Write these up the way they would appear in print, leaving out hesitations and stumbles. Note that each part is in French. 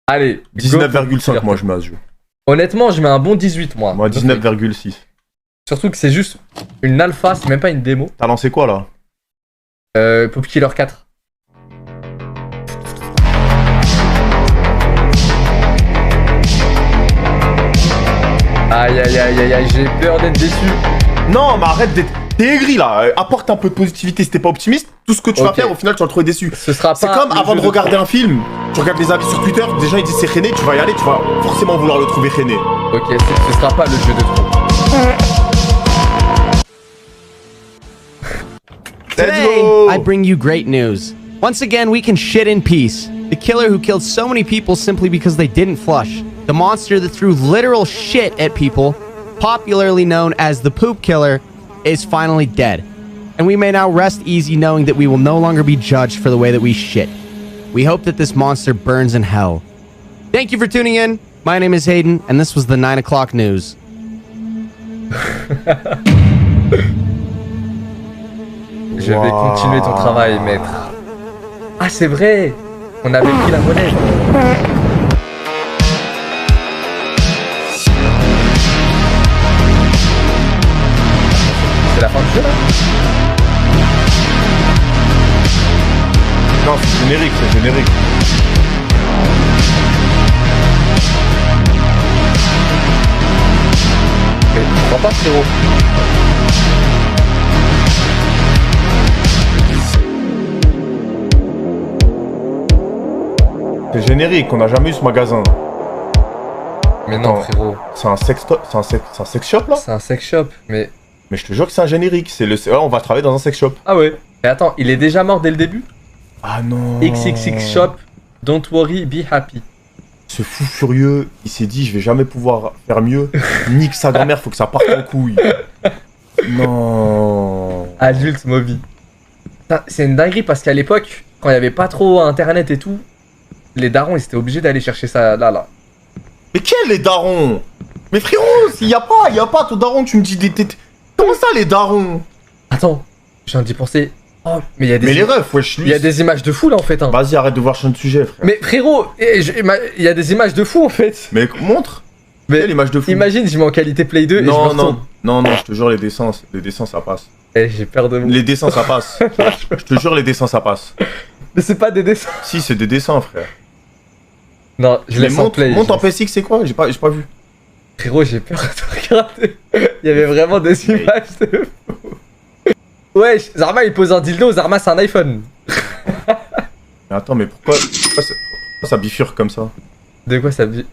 Allez, 19,5 moi je mets à ce jeu. Honnêtement, je mets un bon 18 moi. Moi 19,6. Surtout que c'est juste une alpha, c'est même pas une démo. T'as lancé quoi là? Pop Killer 4. Aïe aïe aïe aïe aïe, j'ai peur d'être déçu. Non, mais arrête d'être... T'es aigri là, apporte un peu de positivité. Si t'es pas optimiste, tout ce que tu vas faire, au final, tu vas te trouver déçu. Ce sera pas. C'est comme avant de regarder un film, tu regardes les avis sur Twitter, des gens ils disent c'est René, tu vas y aller, tu vas forcément vouloir le trouver René. Ok, ce sera pas le jeu de trop. Today, I bring you great news. Once again, we can shit in peace. The killer who killed so many people simply because they didn't flush. The monster that threw literal shit at people, popularly known as the Poop Killer, is finally dead. And we may now rest easy knowing that we will no longer be judged for the way that we shit. We hope that this monster burns in hell. Thank you for tuning in. My name is Hayden, and this was the 9 o'clock news. Je vais continuer ton travail, maître. Ah, c'est vrai! On avait pris la monnaie. C'est la fin du jeu là? Non, c'est générique, c'est générique. Mais je crois pas, frérot. C'est générique, on n'a jamais eu ce magasin. Mais non, Attends, frérot. C'est un sex shop là? C'est un sex shop, mais. Mais je te jure que c'est un générique, c'est le... on va travailler dans un sex shop. Ah ouais. Mais attends, il est déjà mort dès le début? Ah non. XXX Shop, don't worry, be happy. Ce fou furieux, il s'est dit je vais jamais pouvoir faire mieux. Nique sa grand-mère, faut que ça parte en couille. Non. Adulte Movie. C'est une dinguerie parce qu'à l'époque, quand il y avait pas trop internet et tout, les darons ils étaient obligés d'aller chercher ça là. Mais quels les darons? Mais frérot, il y a pas ton daron, tu me dis des têtes. Comment ça les darons? Attends, je viens d'y penser. Oh, mais il y a des. Mais les refs, wesh, lui. Il y a des images de fou là en fait. Hein. Vas-y, arrête de voir changer de sujet, frère. Mais frérot, il y a des images de fou en fait. Mais montre. Mais quelle image de fou? Imagine, je mets en qualité Play 2 et je me Non, retourne. non, je te jure, les dessins ça passe. Eh, j'ai peur de moi. Les dessins ça passe. Je te jure, les dessins ça passe. Mais c'est pas des dessins. Si, c'est des dessins, frère. Non, je laisse en play. Monte en PSX, c'est quoi? J'ai pas vu. Frérot, j'ai peur de regarder. Il y avait vraiment des images de fou. Ouais, Zarma il pose un dildo, Zarma c'est un iPhone. Mais attends, mais pourquoi ça bifurque comme ça? De quoi ça dit?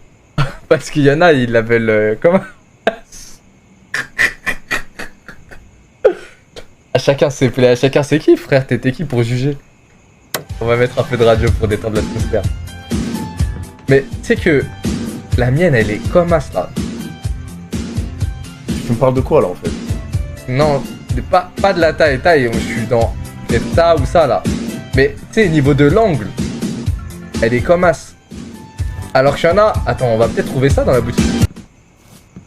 Parce qu'il y en a, ils l'appellent comment? À chacun ses plaies, à chacun ses kiffs, frère, t'es qui pour juger? On va mettre un peu de radio pour détendre l'atmosphère. Mais tu sais que la mienne elle est comme as là. Tu me parles de quoi là en fait? Non, pas de la taille, je suis dans peut-être ça ou ça là. Mais tu sais, niveau de l'angle, elle est comme as. Alors qu'il y en a. Attends, on va peut-être trouver ça dans la boutique.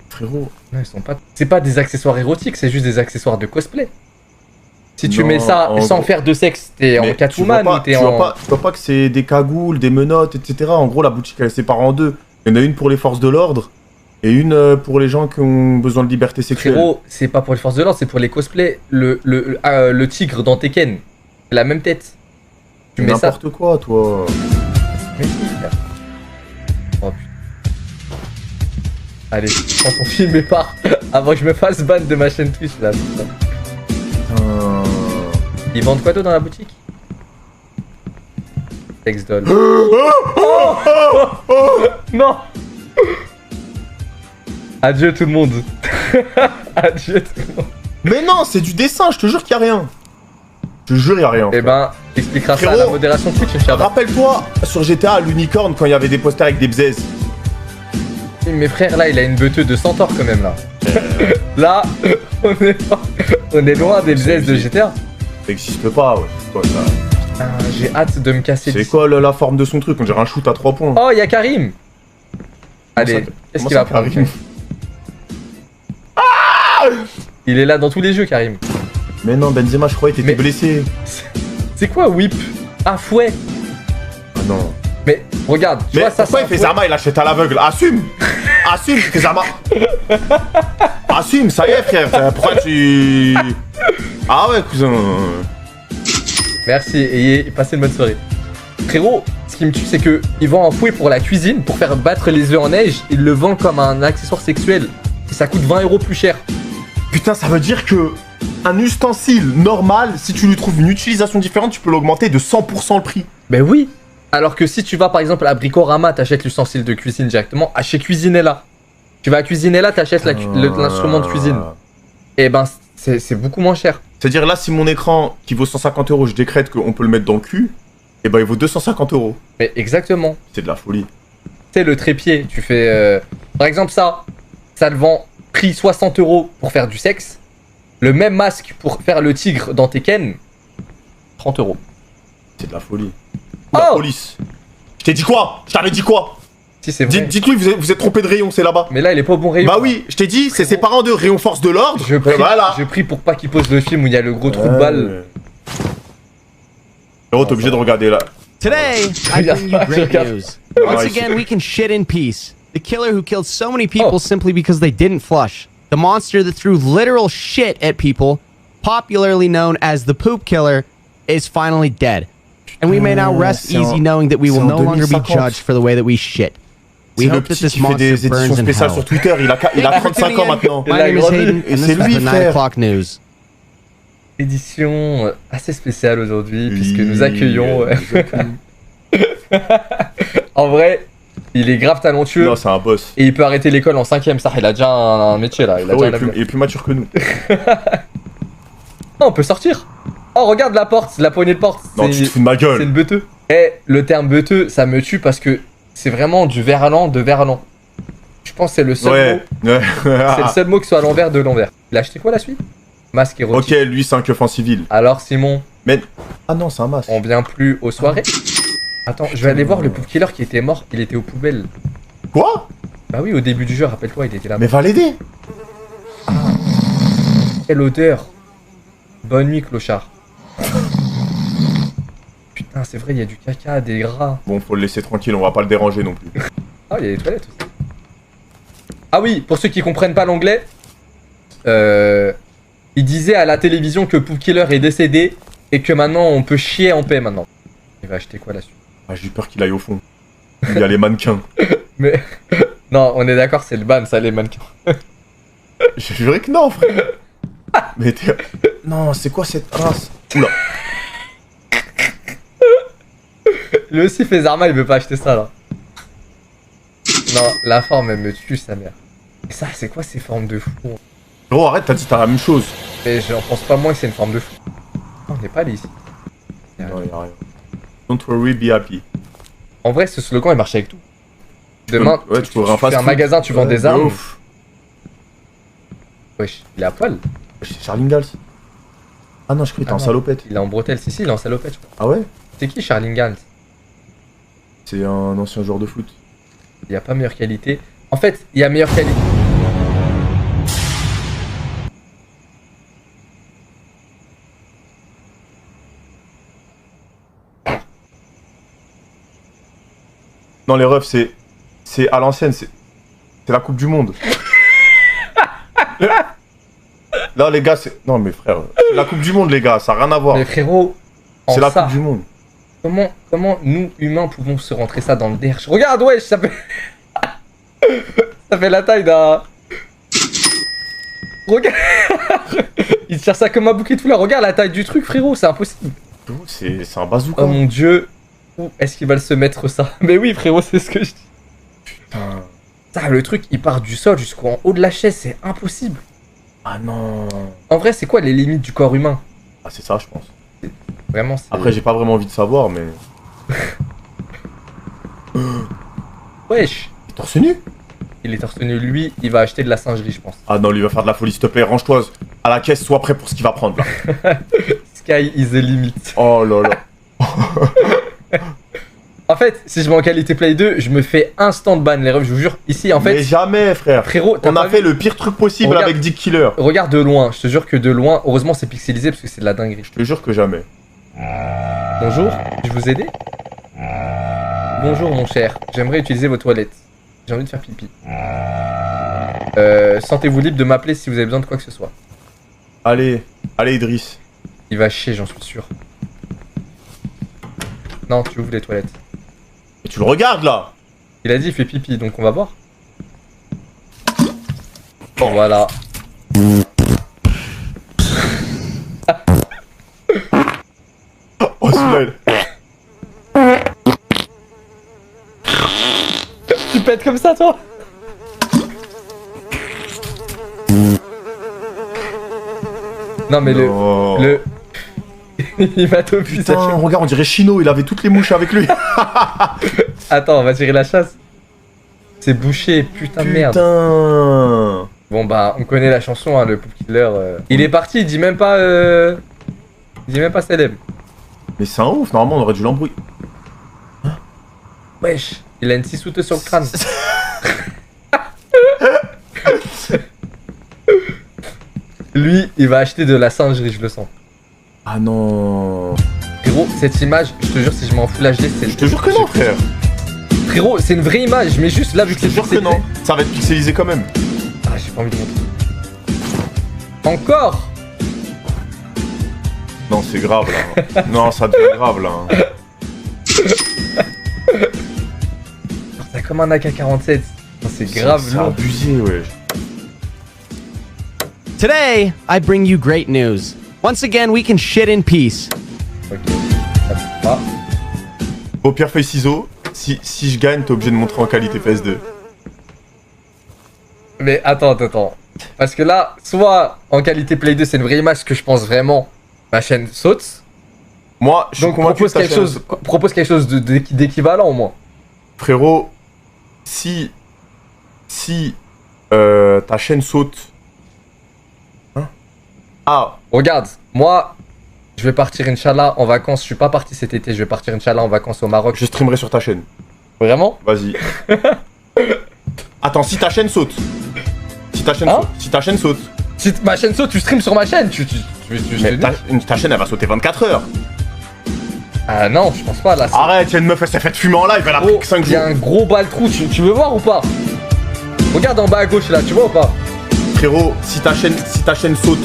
Frérot. Non, ils sont pas. C'est pas des accessoires érotiques, c'est juste des accessoires de cosplay. Si tu Non, mets ça sans faire de sexe, t'es en Catwoman ou t'es en. Tu vois pas que c'est des cagoules, des menottes, etc. En gros, la boutique elle est séparée en deux. Il y en a une pour les forces de l'ordre et une pour les gens qui ont besoin de liberté sexuelle. Frérot, c'est pas pour les forces de l'ordre, c'est pour les cosplays. Le tigre dans Tekken, la même tête. Tu mets ça. N'importe quoi, toi. Mais si, frère. Oh putain. Allez, prends ton film et pars avant que je me fasse ban de ma chaîne Twitch là. Putain. Ils vendent quoi d'autre dans la boutique? Sex doll. Non. Adieu tout le monde. Adieu tout le monde. Mais non, c'est du dessin, je te jure qu'il y a rien. Je te jure, il y a rien. Eh ben, t'expliqueras ça à la modération Twitch, Inch'Allah. Rappelle-toi sur GTA, l'unicorne, quand il y avait des posters avec des bzaises. Mes frères, là, il a une beuteuse de centaure quand même, là. Là, on est loin des bzaises de GTA. Ça existe pas, ouais. Quoi, ça... Ah, j'ai hâte de me casser. C'est quoi la forme de son truc? On dirait un shoot à 3 points. Oh, il y a Karim. Allez, qu'est-ce qu'il va prendre? Il est là dans tous les jeux, Karim. Mais non, Benzema, je croyais qu'il était blessé. C'est quoi whip? Ah, fouet. Ah non. Mais Regarde, tu Mais vois, ça pourquoi il fait Zama, il achète à l'aveugle? Assume. Assume, fais Zama. Assume, ça y est, frère. Pourquoi tu... Ah ouais, cousin. Merci, et passez une bonne soirée. Frérot, ce qui me tue, c'est que ils vendent un fouet pour la cuisine, pour faire battre les œufs en neige, ils le vendent comme un accessoire sexuel. Et ça coûte 20 € plus cher. Putain, ça veut dire que un ustensile normal, si tu lui trouves une utilisation différente, tu peux l'augmenter de 100% le prix. Ben oui. Alors que si tu vas par exemple à Bricorama, t'achètes l'ustensile de cuisine directement. À chez Cuisinella, tu vas à Cuisinella, t'achètes l'instrument de cuisine. Et ben c'est beaucoup moins cher. C'est-à-dire là, si mon écran qui vaut 150 €, je décrète qu'on peut le mettre dans le cul, et ben il vaut 250 €. Mais exactement. C'est de la folie. Tu sais, le trépied, tu fais... Par exemple ça le vend prix 60 € pour faire du sexe. Le même masque pour faire le tigre dans Tekken, 30 €. C'est de la folie. La police. Je t'ai dit quoi? Je t'avais dit quoi? Si c'est vrai. Dites-lui, vous êtes trompé de rayon, c'est là-bas. Mais là, il est pas au bon rayon. Bah oui, je t'ai dit, c'est séparant de rayon force de l'ordre. Je prie pour pas qu'il pose le film où il y a le gros trou de balle. Frérot, t'es obligé de regarder là. Today, I bring you great news. Once again, we can shit in peace. The killer who killed so many people simply because they didn't flush. The monster that threw literal shit at people, popularly known as the poop killer, is finally dead. And we may now rest easy knowing that we will no longer be judged for the way that we shit. We hope that this monster burns in hell. Sur Twitter, il a 35 ans maintenant. My name is Hayden, and this is the 9 o'clock news. Édition assez spéciale aujourd'hui, puisque nous accueillons... En vrai, il est grave talentueux. Non, c'est un boss. Et il peut arrêter l'école en 5ème, ça. Il a déjà un métier là. Il est plus mature que nous. Oh, on peut sortir. Oh, regarde la porte, la poignée de porte. Non, tu te fous de ma gueule. C'est une beuteux. Eh, le terme beuteux, ça me tue parce que c'est vraiment du verlan de verlan. Je pense que c'est le seul mot. C'est le seul mot qui soit à l'envers de l'envers. Il a acheté quoi la suite? Masque érotique. Ok, lui, c'est un keuf en civil. Alors, Simon. Mais. Ah non, c'est un masque. On vient plus aux soirées. Attends, je vais aller voir le poop killer qui était mort. Il était aux poubelles. Quoi? Bah oui, au début du jeu, rappelle-toi, il était là. Mais va l'aider. Quelle odeur. Bonne nuit, clochard. Putain, c'est vrai, il y a du caca, des gras. Bon, faut le laisser tranquille, on va pas le déranger non plus. Ah, il y a des toilettes aussi. Ah oui, pour ceux qui comprennent pas l'anglais, il disait à la télévision que Poop Killer est décédé et que maintenant on peut chier en paix maintenant. Il va acheter quoi là-dessus? Ah, j'ai peur qu'il aille au fond. Il y a les mannequins. Mais non, on est d'accord, c'est le ban, ça, les mannequins. Je jurais que non, frère. Mais t'es... Non, c'est quoi cette race? Oula. Lui aussi fait Zarma, il veut pas acheter ça là. Non, la forme elle me tue sa mère. Et ça, c'est quoi ces formes de fou? Gros, arrête, t'as la même chose. Mais j'en pense pas moins que c'est une forme de fou. Non, on n'est pas allé ici. Non, y'a rien. Don't worry, be happy. En vrai, ce slogan il marche avec tout. Demain, tu peux fais un magasin, tu vends des armes. Ouf. Wesh, il est à poil. C'est Charlie Ingalls. Ah non, je crois qu'il était en salopette. Il est en bretelle, si, il est en salopette, je crois. Ah ouais? C'est qui Charlie Ingalls? C'est un ancien joueur de foot. Il n'y a pas meilleure qualité. En fait, il y a meilleure qualité. Non, les refs, c'est à l'ancienne, c'est la Coupe du Monde. Là, les gars, c'est... Non, mais frère, c'est la Coupe du Monde, les gars, ça n'a rien à voir. Mais frérot, c'est la Coupe du Monde. Comment nous, humains, pouvons se rentrer ça dans le derche? Regarde, wesh, ça fait... ça fait la taille d'un... Regarde. Il tire ça comme un bouquet de fleurs. Regarde la taille du truc, frérot, c'est impossible. C'est un bazooka. Oh mon dieu. Où est-ce qu'ils veulent se mettre ça? Mais oui, frérot, c'est ce que je dis. Putain. Ça, le truc, il part du sol jusqu'en haut de la chaise, c'est impossible. Ah non. En vrai, c'est quoi les limites du corps humain? Ah, c'est ça, je pense. Vraiment, c'est... Après, j'ai pas vraiment envie de savoir, mais... Wesh. Il est torse nu? Il est torse nu, lui, il va acheter de la singerie, je pense. Ah non, lui va faire de la folie, s'il te plaît, range-toi à la caisse, sois prêt pour ce qu'il va prendre, là. Sky is the limit. Oh là là. En fait, si je mets en qualité Play 2, je me fais instant ban, les refs, je vous jure. Ici, en fait... Mais jamais, frère. Frérot, on a fait le pire truc possible regarde, avec Dick Killer. Regarde de loin, je te jure que de loin, heureusement c'est pixelisé parce que c'est de la dinguerie. Je te jure que jamais. Bonjour, puis-je vous aider? Bonjour mon cher, j'aimerais utiliser vos toilettes. J'ai envie de faire pipi. Sentez-vous libre de m'appeler si vous avez besoin de quoi que ce soit. Allez, allez Idriss. Il va chier, j'en suis sûr. Non, tu ouvres les toilettes. Et tu le regardes là. Il a dit il fait pipi, donc on va voir. Bon, voilà. Oh celui-là. Tu pètes comme ça, toi? Non, mais Non. le... il m'a tout vu, ça. Putain, regarde, on dirait Chino, il avait toutes les mouches avec lui. Attends, on va tirer la chasse. C'est bouché, putain de merde. Putain. Bon bah, on connaît la chanson, hein, le Poop Killer. Il est parti, il dit même pas... Il dit même pas célèbre. Mais c'est un ouf, normalement on aurait dû l'embrouiller. Wesh, il a une 6 souteuse sur le crâne. Lui, il va acheter de la singerie, je le sens. Ah non. Frérot, cette image, je te jure, si je m'en fous l'HD, c'est... Je te jure que non, frère. Frérot, c'est une vraie image, mais juste là, vu que Je c'est te jure que non. Ça va être pixelisé quand même. Ah, j'ai pas envie de montrer. Encore? Non, c'est grave là. Non, ça devient grave là. C'est comme un AK-47. C'est grave C'est lourd. abusé, ouais. Today, I bring you great news. Once again, we can shit in peace. Ok, ça peut pas. Au pierre feuille ciseaux, si je gagne, t'es obligé de montrer en qualité PS2. Mais attends. Parce que là, soit en qualité Play 2, c'est une vraie image que je pense vraiment ma chaîne saute. Moi, je suis Donc convaincu propose que ta quelque, chaîne- propose quelque chose d'équivalent au moins. Frérot, si ta chaîne saute... Hein? Ah, Regarde, moi, je vais partir Inch'Allah en vacances. Je suis pas parti cet été, je vais partir Inch'Allah en vacances au Maroc. je streamerai sur ta chaîne. Vraiment? Vas-y. Attends, si ta chaîne saute. Si ta chaîne Hein? saute. Si ta chaîne saute. Si ma chaîne saute, tu streams sur ma chaîne. Mais ta chaîne, elle va sauter 24 heures. Ah non, je pense pas là. c'est- Arrête, y'a une meuf, elle s'est fait fumer en live, elle a Oh, pris que 5 il y a jours. un gros bal-trou, tu veux voir ou pas? Regarde en bas à gauche là, tu vois ou pas? Frérot, si ta chaîne saute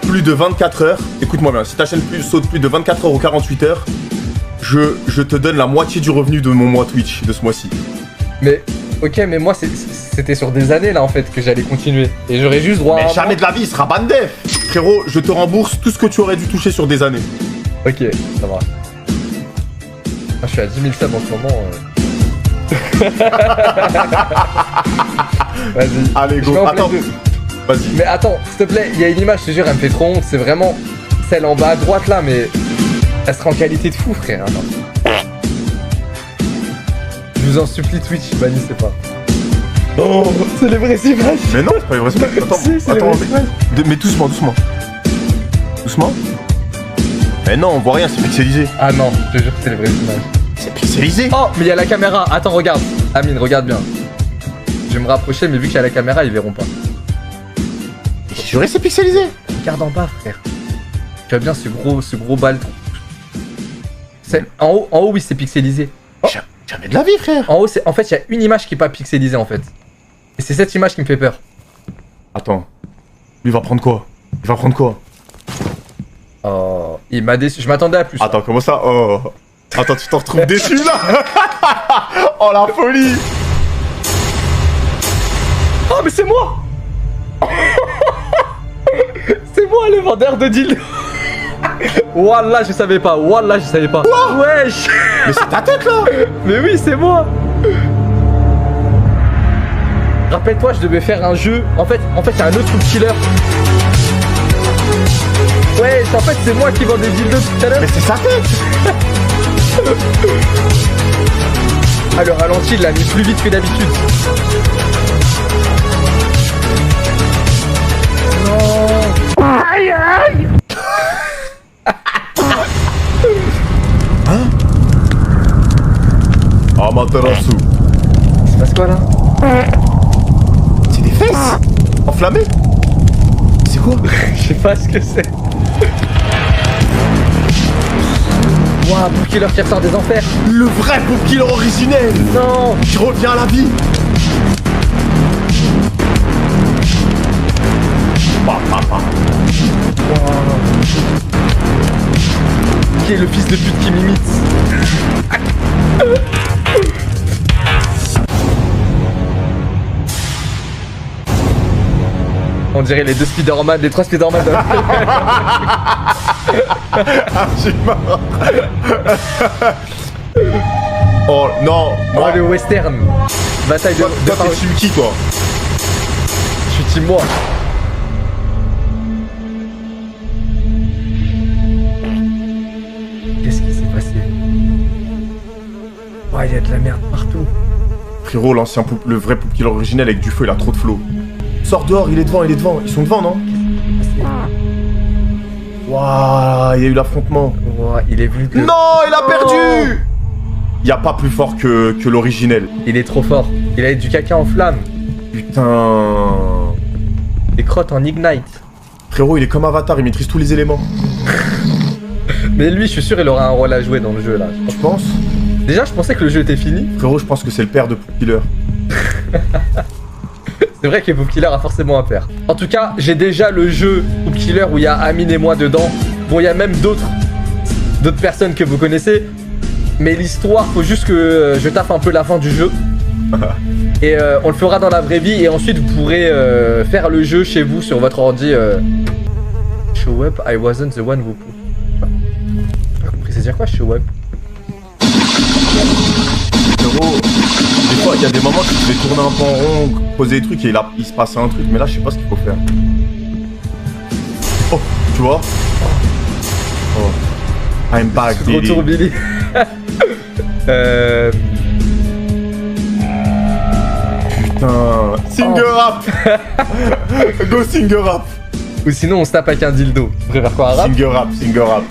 plus de 24 heures, écoute-moi bien, si ta chaîne saute plus de 24 heures ou 48 heures, je te donne la moitié du revenu de mon mois Twitch de ce mois-ci. Mais, ok, mais moi c'était sur des années là en fait que j'allais continuer. Et j'aurais juste droit à Mais un jamais de la vie, il sera ban def. Frérot, je te rembourse tout ce que tu aurais dû toucher sur des années. mois. Ok, ça va. Ah, je suis à 10 000 subs en ce moment. Vas-y. Allez, Je go, mets en attends. Play 2. Vas-y. Mais attends, s'il te plaît, il y a une image, je te jure, elle me fait trop honte. C'est vraiment celle en bas à droite là, mais elle sera en qualité de fou, frère. Attends. Je vous en supplie, Twitch, bannissez pas. Oh, c'est les vraies images. Mais non, c'est pas une vraie semaine. Attends, Si, c'est attends, les vraies images. mais doucement, doucement. Doucement. Mais non, on voit rien, c'est pixelisé. Ah non, je te jure que c'est les vraies images. C'est pixelisé. Oh, mais il y a la caméra. Attends, regarde. Amine, regarde bien. Je vais me rapprocher, mais vu qu'il y a la caméra, ils verront pas. J'ai juré, c'est pixelisé. Regarde en bas, frère. Tu vois bien ce gros bal. C'est en haut, oui, c'est pixelisé. Jamais de la vie, frère. En haut, en fait, il y a une image qui est pas pixelisée en fait. Et c'est cette image qui me fait peur. Attends. Lui, il va prendre quoi? Il va prendre quoi? Oh, il m'a déçu. Je m'attendais à plus. Attends, comment ça? Oh. Attends, tu t'en retrouves déçu là? Oh la folie! Oh, mais c'est moi. C'est moi le vendeur de dildo. Wallah, je savais pas. Wallah, je savais pas. Wesh. Mais c'est ta tête là! Mais oui, c'est moi. Rappelle-toi, je devais faire un jeu. En fait, il y a un autre killer. Ouais, en fait, c'est moi qui vends des dildos tout à l'heure. Mais c'est sa tête! Ah, le ralenti, il l'a mis plus vite que d'habitude. Non. Aïe, aïe. Amaterasu. Il se passe quoi là? C'est des fesses! Enflammées? C'est quoi? Je sais pas ce que c'est. Waouh, pour Killer qui ressort des enfers. Le vrai Poop Killer originel. Non. Qui revient à la vie. Qui est le fils de pute qui m'imite. On dirait les deux Spider-Man, les trois Spider-Man. J'ai marre. Oh non. Oh, le western. Bataille de... Toi, t'es team qui, toi? Je suis team moi. Qu'est-ce qui s'est passé? Oh, il y a de la merde partout. Frérot, l'ancien Poop, le vrai Poop Killer originel avec du feu, il a trop de flow. Sors dehors, il est devant, il est devant. Ils sont devant, non? Waouh, il y a eu l'affrontement. Oh, il est venu de... Non, il a perdu. Il y a pas plus fort que l'originel. Il est trop fort. Il a du caca en flamme. Putain. Des crottes en ignite. Frérot, il est comme Avatar, il maîtrise tous les éléments. Mais lui, je suis sûr, il aura un rôle à jouer dans le jeu, là. Tu penses? Déjà, je pensais que le jeu était fini. Frérot, je pense que c'est le père de Poop Killer. C'est vrai que Poop Killer a forcément un père. En tout cas, j'ai déjà le jeu Poop Killer où il y a Amine et moi dedans. Bon, il y a même d'autres personnes que vous connaissez. Mais l'histoire, faut juste que je taffe un peu la fin du jeu. Et on le fera dans la vraie vie. Et ensuite, vous pourrez faire le jeu chez vous sur votre ordi. Show up, I wasn't the one who... J'ai pas compris, c'est dire quoi, show up? Frérot, des fois, il y a des moments où tu devais tourner un peu en rond, poser des trucs et là, il se passait un truc. Mais là, je sais pas ce qu'il faut faire. Oh, tu vois? Oh. I'm back, baby. Retour Billy. Putain. Singer rap. Go singer rap. Ou sinon, on se tape avec un dildo. Tu préfères quoi, un rap? Singer rap, singer rap.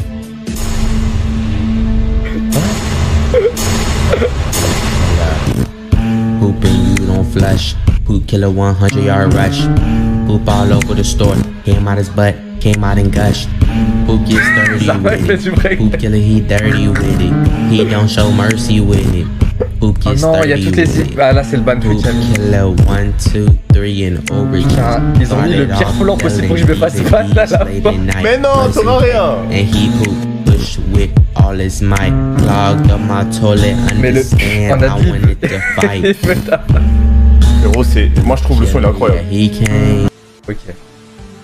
Pooping, you don't flush. Poop Killer 100 yard rush. Poop all over the store. Came out his butt, came out and gushed. Poop gets dirty with it. Poop Killer, he dirty with it. He don't show mercy with it. Poop Oh gets non, il y a dirty toutes with les... it. Ah là, c'est le ban Poop Twitch. Killer 1, 2, 3 and over. Ils ont mis le pire plan possible pour que je me fasse ban à la fin. Mais non, t'auras rien. And he poop push with all his might. Clogged up my toilet. Mais le... Understand On a I dit... wanted to fight. Frérot, c'est... Moi, je trouve le son, il est incroyable. He came. Ok.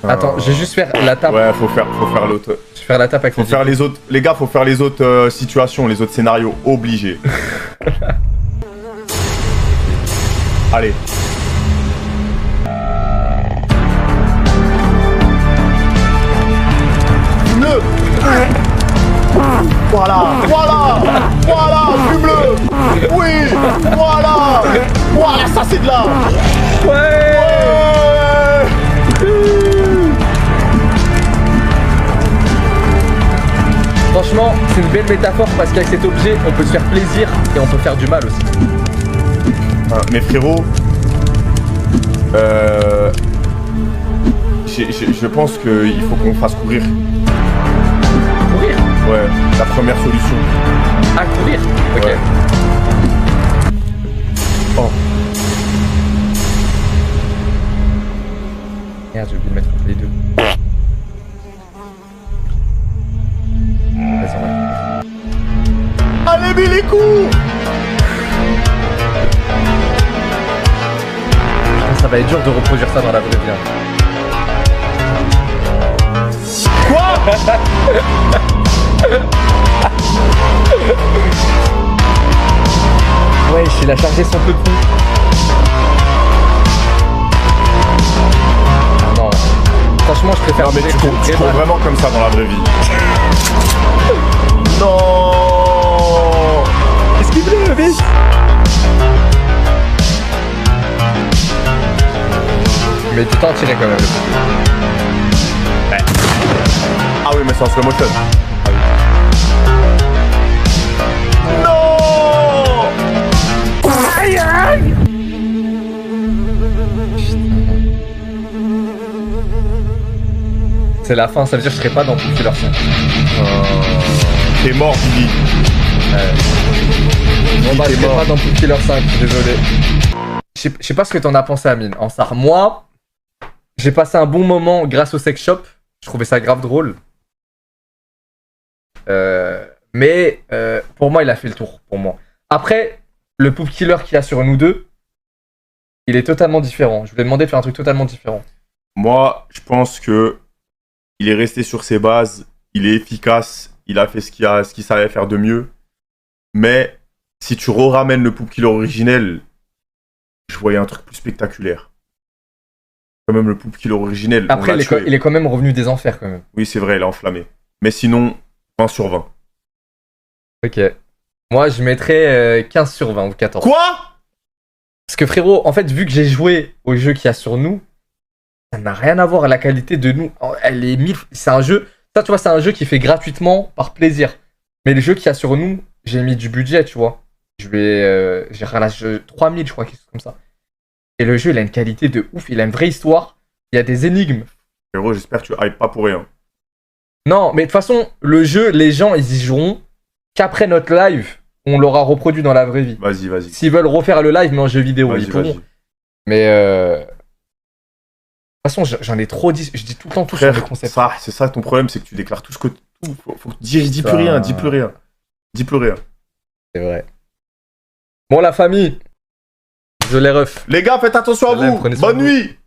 Attends, je vais juste faire la tape. Ouais, faut faire l'autre. Je vais faire la tape avec Faut le faire les autres... Les gars, faut faire les autres situations, les autres scénarios. Obligé. Allez. Voilà, fume-le. Oui, voilà, ça c'est de là. Ouais. Franchement, c'est une belle métaphore parce qu'avec cet objet, on peut se faire plaisir et on peut faire du mal aussi. Mais frérot, je pense qu'il faut qu'on fasse courir. Courir? Ouais, la première solution. Ah, courir? Ok. Ouais. Oh. Merde, j'ai oublié de mettre entre les deux. Vas-y, on va. Allez, Billy, cours. Ça va être dur de reproduire ça dans la vraie vie. Quoi? Ouais, il a chargé son peu de fou. Ah non. Franchement, je préfère... Non mais tu cours vraiment comme ça dans la vraie vie. Non. Esquive-le, vite. Mais du temps à tirer quand même. Ouais. Ah oui, mais c'est en slow motion. Non. Aïe aïe. C'est la fin, ça veut dire que je serai pas dans Poop Killer 5. T'es mort, Billy. Bon bah, t'es je serai mort. pas dans Poop Killer 5, désolé. Je sais pas ce que t'en as pensé, Amine, en SAR. Moi, j'ai passé un bon moment grâce au sex shop. Je trouvais ça grave drôle. Mais pour moi, il a fait le tour. Pour moi. Après, le Poop Killer qu'il y a sur nous deux, il est totalement différent. Je lui ai demandé de faire un truc totalement différent. Moi, je pense que il est resté sur ses bases. Il est efficace. Il a fait ce qu'il savait faire de mieux. Mais si tu ramènes le Poop Killer originel, je voyais un truc plus spectaculaire. Quand même, le Poop Killer originel. Après, on l'a tué. il est quand même revenu des enfers, quand même. Oui, c'est vrai, il a enflammé. Mais sinon, 20 sur 20. Ok. Moi, je mettrais 15 sur 20 ou 14. Quoi? Parce que frérot, en fait, vu que j'ai joué au jeu qu'il y a sur nous, ça n'a rien à voir à la qualité de nous. Elle est 1000. C'est un jeu. Ça, tu vois, c'est un jeu qui fait gratuitement par plaisir. Mais le jeu qu'il y a sur nous, j'ai mis du budget, tu vois. J'ai ralassé 3000, je crois, quelque chose comme ça. Et le jeu, il a une qualité de ouf. Il a une vraie histoire. Il y a des énigmes. Frérot, j'espère que tu hype pas pour rien. Non, mais de toute façon, le jeu, les gens, ils y joueront qu'après notre live, on l'aura reproduit dans la vraie vie. Vas-y, vas-y. S'ils veulent refaire le live, mais en jeu vidéo, Vas-y, ils pourront. vas-y. Mais de toute façon, j'en ai trop dit. Je dis tout le temps tout sur le Frère, concept. ça, c'est ça ton problème, c'est que tu déclares tout ce que. Faut que dis plus Ça- rien, dis plus rien. Dis plus rien. C'est vrai. Bon, la famille, je les ref. Les gars, faites attention à Salam, vous. prenez soin Bonne de vous. nuit.